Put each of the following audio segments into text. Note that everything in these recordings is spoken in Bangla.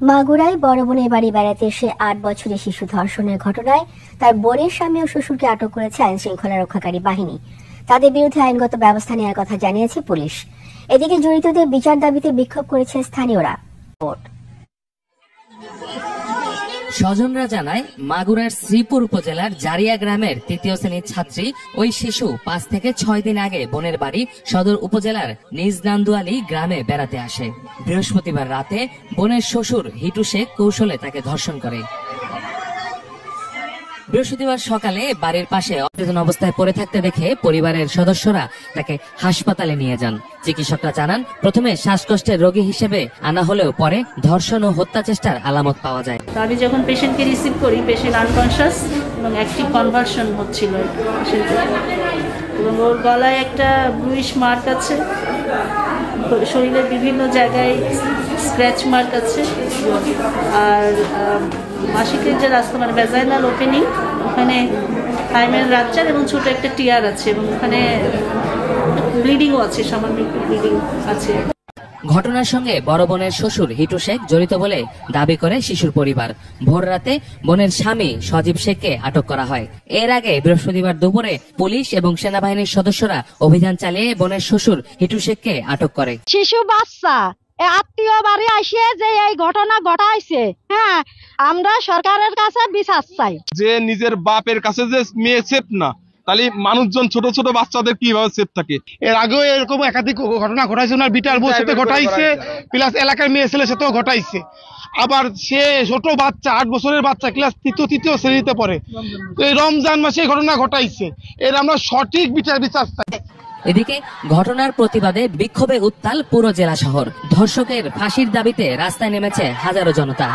মাগুরায় বড় বোনের বাড়ি বেড়াতে এসে ৮ বছরের শিশু ধর্ষণের ঘটনায় তার বোনের স্বামী ও শ্বশুরকে আটক করেছে আইন শৃঙ্খলা রক্ষাকারী বাহিনী। তাদের বিরুদ্ধে আইনগত ব্যবস্থা নেওয়ার কথা জানিয়েছে পুলিশ। এদিকে জড়িতদের বিচার দাবিতে বিক্ষোভ করেছে স্থানীয়রা। স্বজনরা জানায়, মাগুরার শ্রীপুর উপজেলার জারিয়া গ্রামের ৩য় শ্রেণীর ছাত্রী ওই শিশু ৫ থেকে ৬ দিন আগে বোনের বাড়ি সদর উপজেলার নিজ নান্দুয়ালি গ্রামে বেড়াতে আসে। বৃহস্পতিবার রাতে বোনের শ্বশুর হিটু শেখ কৌশলে তাকে ধর্ষণ করে। বৃহস্পতিবার সকালে বাড়ির পাশে অচেতন অবস্থায় পড়ে থাকতে দেখে পরিবারের সদস্যরা তাকে হাসপাতালে নিয়ে যান। চিকিৎসকরা জানান, প্রথমে শ্বাসকষ্টের রোগী হিসেবে আনা হলেও পরে ধর্ষণ ও হত্যা চেষ্টার আলামত পাওয়া যায়। আমি যখন পেশেন্টকে রিসিভ করি, পেশেন্ট আনকনশাস এবং অ্যাক্টিভ কনভার্সন হচ্ছিল এবং ওর গলায় একটা ব্লুইশ মার্ক আছে, শরীরের বিভিন্ন জায়গায় স্ক্র্যাচ মার্ক আছে, আর মাসিকের যে রাস্তা মানে ভ্যাজাইনাল ওপেনিং, ওখানে থাইমের রাপচার এবং ছোট একটা টিয়ার আছে এবং ওখানে ব্লিডিংও আছে, সামান্য একটু ব্লিডিং আছে। ঘটনার সঙ্গে বড় বোনের শ্বশুর হিটু শেখ জড়িত বলে দাবি করে শিশুর পরিবার। ভোর রাতে বোনের স্বামী সজীব শেখকে আটক করা হয়। এর আগে বৃহস্পতিবার দুপুরে পুলিশ এবং সেনাবাহিনীর সদস্যরা অভিযান চালিয়ে বোনের শ্বশুর হিটু শেখকে আটক করে। শিশু বাচ্চা আত্মীয় বাড়ি আসে যে এই ঘটনা ঘটাইছে, হ্যাঁ, আমরা সরকারের কাছে বিচার চাই। যে নিজের বাপের কাছে যে মেয়ে সেফ না, তাহলে মানুষজন ছোট ছোট বাচ্চাদের কিভাবে সেফ থাকে? এর আগেও এরকম একাধিক ঘটনা ঘটাইছে, ওনার বিটার বউর সাথে ঘটাইছে, প্লাস এলাকার মেয়ে ছেলের সাথেও ঘটাইছে। আবার সে ছোট বাচ্চা, 8 বছরের বাচ্চা, ক্লাস তৃতীয় শ্রেণীতে পড়ে। তো এই রমজান মাসে ঘটনা ঘটাইছে, এর আমরা সঠিক বিচার চাই। এদিকে ঘটনার প্রতিবাদে বিক্ষোভে উত্তাল পুরো জেলা শহর। ধর্ষকের ফাঁসির দাবিতে রাস্তায় নেমেছে হাজারো জনতা।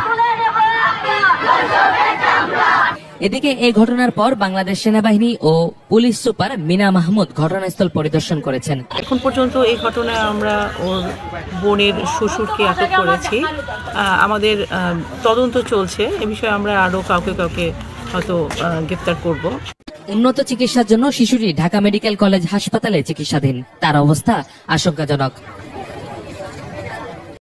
এদিকে এই ঘটনার পর বাংলাদেশ সেনাবাহিনী ও পুলিশ সুপার মিনা মাহমুদ ঘটনাস্থল পরিদর্শন করেছেন। এখন পর্যন্ত এই ঘটনায় আমরা ওর বোনের শ্বশুরকে আটক করেছি। আমাদের তদন্ত চলছে, এ বিষয়ে আমরা আরো কাউকে হয়তো গ্রেফতার করব। উন্নত চিকিৎসার জন্য শিশুটি ঢাকা মেডিকেল কলেজ হাসপাতালে চিকিৎসাধীন। তার অবস্থা আশঙ্কাজনক।